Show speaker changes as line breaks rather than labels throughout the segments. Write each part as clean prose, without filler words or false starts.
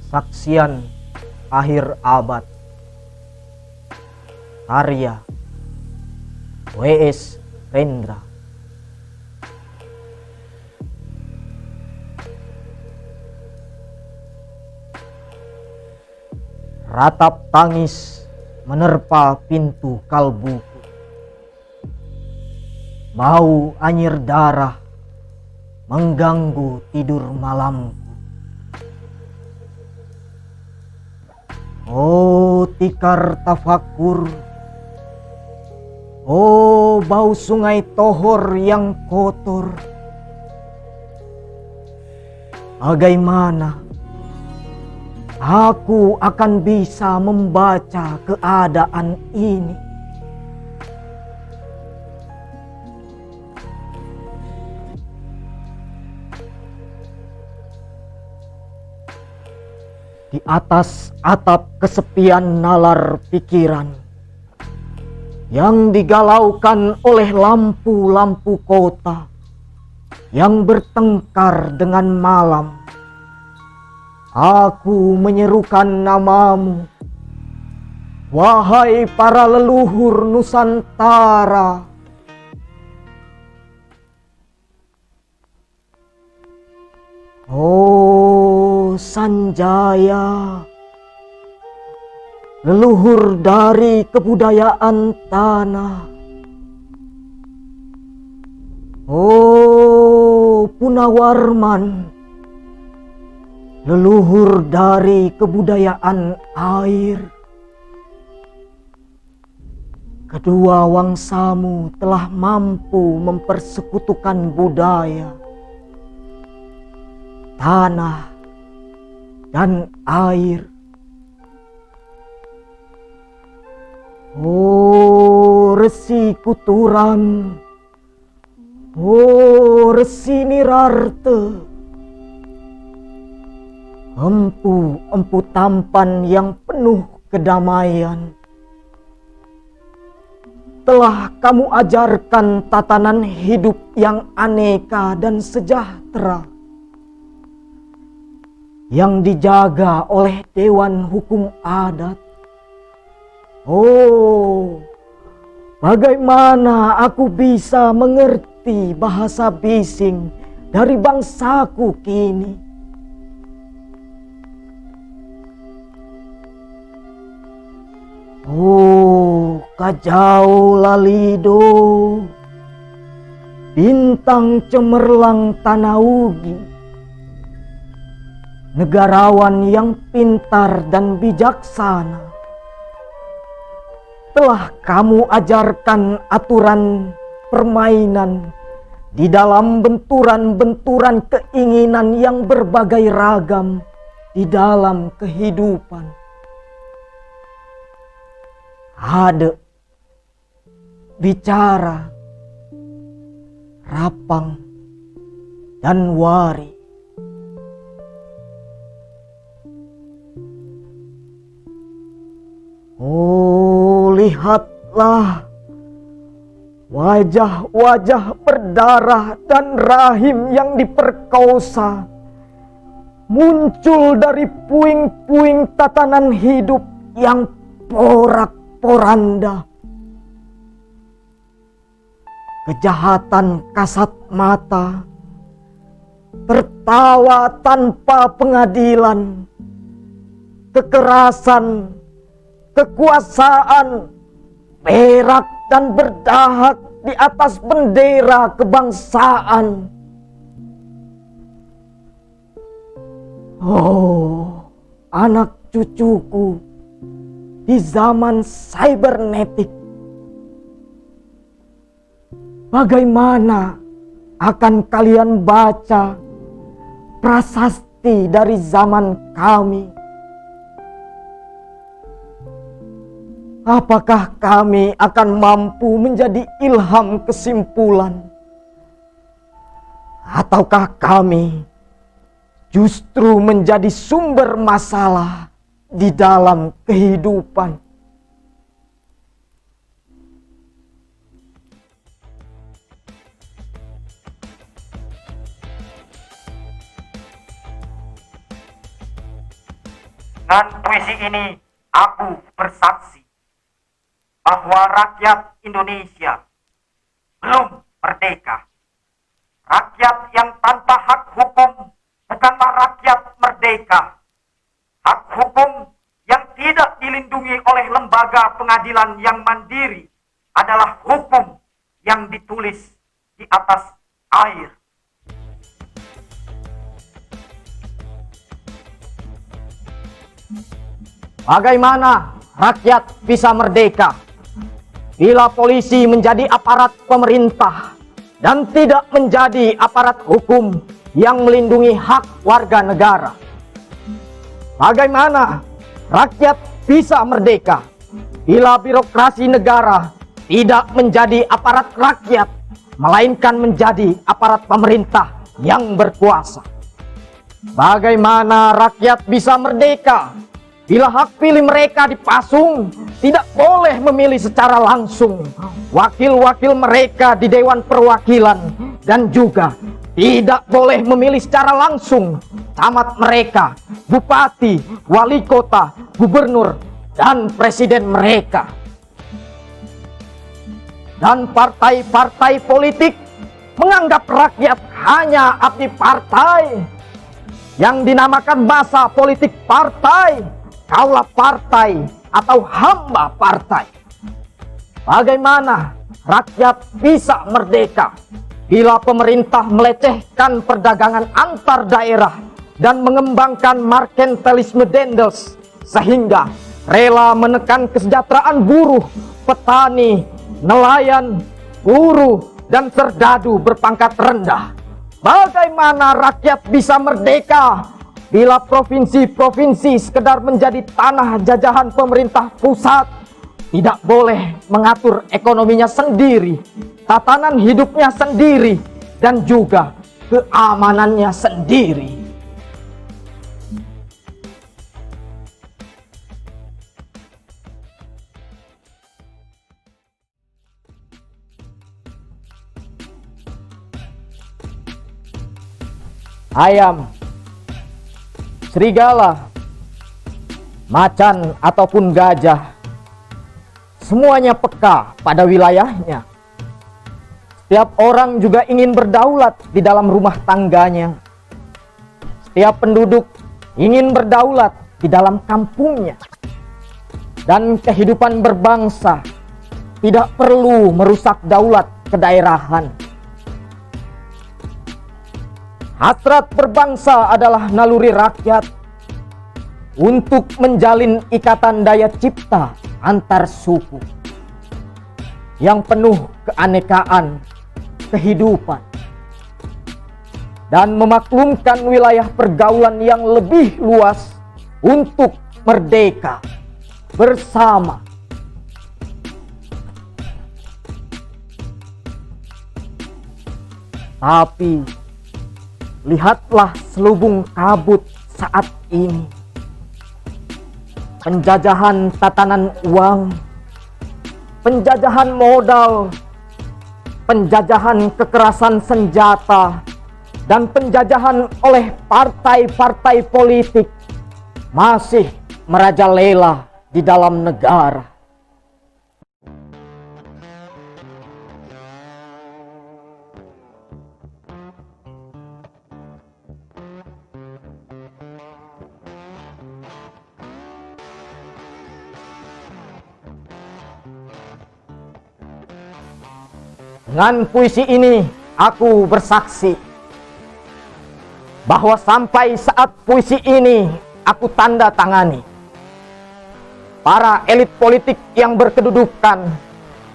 Saksian Akhir Abad, karya W.S. Rendra. Ratap tangis menerpa pintu kalbuku, bau anyir darah mengganggu tidur malamku. Oh tikar tafakur, oh bau sungai Tohor yang kotor. Bagaimana aku akan bisa membaca keadaan ini? Di atas atap kesepian nalar pikiran yang digalaukan oleh lampu-lampu kota yang bertengkar dengan malam, aku menyerukan namamu, wahai para leluhur Nusantara. Oh Sanjaya, leluhur dari kebudayaan tanah. Oh Punawarman, leluhur dari kebudayaan air. Kedua wangsamu telah mampu mempersekutukan budaya, tanah, dan air. Oh Resi Kuturan, oh Resi Nirarte, empu tampan yang penuh kedamaian, telah kamu ajarkan tatanan hidup yang aneka dan sejahtera, yang dijaga oleh Dewan Hukum Adat. Oh, bagaimana aku bisa mengerti bahasa bising dari bangsaku kini? Oh, Kajau Lalido, bintang cemerlang Tanaugi, negarawan yang pintar dan bijaksana, telah kamu ajarkan aturan permainan di dalam benturan-benturan keinginan yang berbagai ragam di dalam kehidupan. Ade, bicara, rapang, dan wari. Oh, lihatlah wajah-wajah berdarah dan rahim yang diperkosa muncul dari puing-puing tatanan hidup yang porak-poranda. Kejahatan kasat mata, tertawa tanpa pengadilan, kekerasan, kekuasaan, berak dan berdahak di atas bendera kebangsaan. Oh, anak cucuku di zaman cybernetik, bagaimana akan kalian baca prasasti dari zaman kami? Apakah kami akan mampu menjadi ilham kesimpulan? Ataukah kami justru menjadi sumber masalah di dalam kehidupan?
Dengan puisi ini aku bersaksi bahwa rakyat Indonesia belum merdeka. Rakyat yang tanpa hak hukum bukanlah rakyat merdeka. Hak hukum yang tidak dilindungi oleh lembaga pengadilan yang mandiri adalah hukum yang ditulis di atas air.
Bagaimana rakyat bisa merdeka bila polisi menjadi aparat pemerintah dan tidak menjadi aparat hukum yang melindungi hak warga negara? Bagaimana rakyat bisa merdeka bila birokrasi negara tidak menjadi aparat rakyat, melainkan menjadi aparat pemerintah yang berkuasa? Bagaimana rakyat bisa merdeka bila hak pilih mereka dipasung, tidak boleh memilih secara langsung wakil-wakil mereka di Dewan Perwakilan, dan juga tidak boleh memilih secara langsung camat mereka, bupati, wali kota, gubernur, dan presiden mereka. Dan partai-partai politik menganggap rakyat hanya abdi partai, yang dinamakan masa politik partai, kaulah partai atau hamba partai. Bagaimana rakyat bisa merdeka bila pemerintah melecehkan perdagangan antar daerah dan mengembangkan merkantilisme Dendels, sehingga rela menekan kesejahteraan buruh, petani, nelayan, buruh, dan serdadu berpangkat rendah? Bagaimana rakyat bisa merdeka bila provinsi-provinsi sekedar menjadi tanah jajahan pemerintah pusat, tidak boleh mengatur ekonominya sendiri, tatanan hidupnya sendiri, dan juga keamanannya sendiri? Ayam, serigala, macan ataupun gajah, semuanya peka pada wilayahnya. Setiap orang juga ingin berdaulat di dalam rumah tangganya. Setiap penduduk ingin berdaulat di dalam kampungnya. Dan kehidupan berbangsa tidak perlu merusak daulat kedaerahan. Hasrat berbangsa adalah naluri rakyat untuk menjalin ikatan daya cipta antar suku yang penuh keanekaan kehidupan, dan memaklumkan wilayah pergaulan yang lebih luas untuk merdeka bersama. Tapi lihatlah selubung kabut saat ini. Penjajahan tatanan uang, penjajahan modal, penjajahan kekerasan senjata, dan penjajahan oleh partai-partai politik masih merajalela di dalam negara. Dengan puisi ini aku bersaksi bahwa sampai saat puisi ini aku tanda tangani, para elit politik yang berkedudukan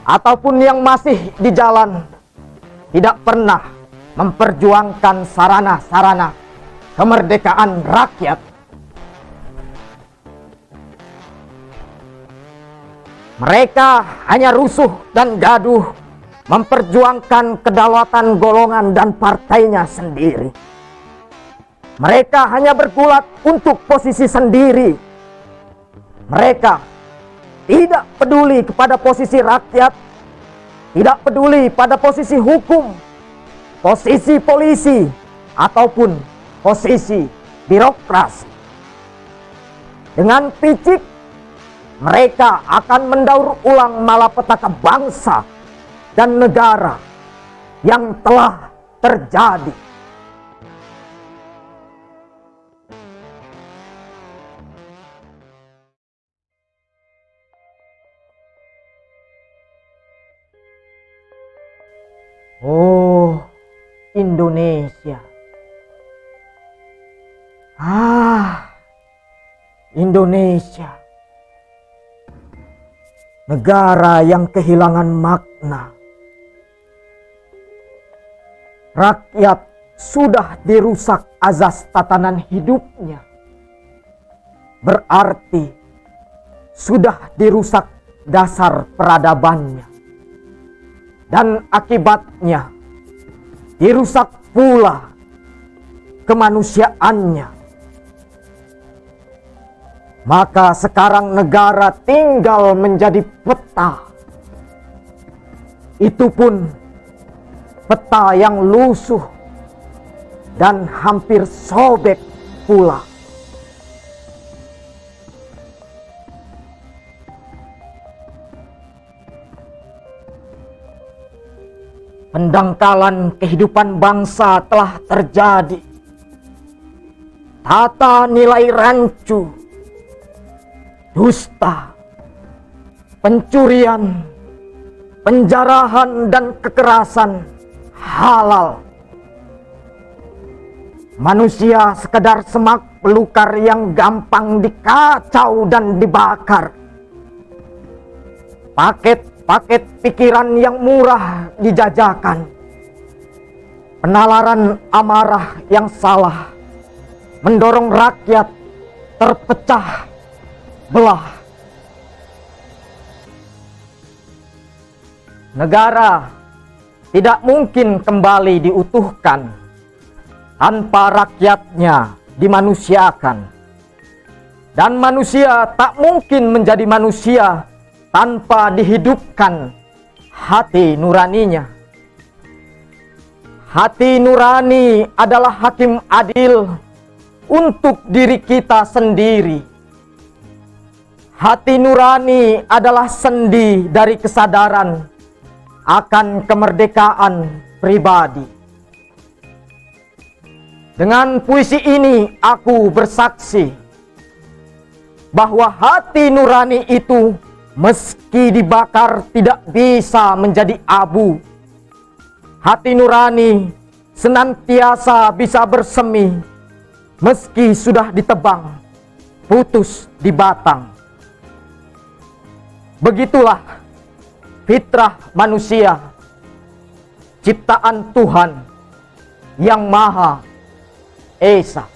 ataupun yang masih di jalan tidak pernah memperjuangkan sarana-sarana kemerdekaan rakyat. Mereka hanya rusuh dan gaduh memperjuangkan kedaulatan golongan dan partainya sendiri. Mereka hanya bergulat untuk posisi sendiri. Mereka tidak peduli kepada posisi rakyat, tidak peduli pada posisi hukum, posisi polisi, ataupun posisi birokrasi. Dengan picik, mereka akan mendaur ulang malapetaka bangsa dan negara yang telah terjadi. Oh, Indonesia. Indonesia. Negara yang kehilangan makna. Rakyat sudah dirusak azas tatanan hidupnya. Berarti sudah dirusak dasar peradabannya. Dan akibatnya dirusak pula kemanusiaannya. Maka sekarang negara tinggal menjadi peta. Itu pun peta yang lusuh dan hampir sobek pula. Pendangkalan kehidupan bangsa telah terjadi. Tata nilai rancu, dusta, pencurian, penjarahan dan kekerasan halal. Manusia sekedar semak belukar yang gampang dikacau dan dibakar. Paket pikiran yang murah dijajakan. Penalaran amarah yang salah mendorong rakyat terpecah belah. Negara tidak mungkin kembali diutuhkan tanpa rakyatnya dimanusiakan. Dan manusia tak mungkin menjadi manusia tanpa dihidupkan hati nuraninya. Hati nurani adalah hakim adil untuk diri kita sendiri. Hati nurani adalah sendi dari kesadaran akan kemerdekaan pribadi. Dengan puisi ini aku bersaksi bahwa hati nurani itu meski dibakar tidak bisa menjadi abu. Hati nurani senantiasa bisa bersemi meski sudah ditebang, putus di batang. Begitulah fitrah manusia, ciptaan Tuhan yang Maha Esa.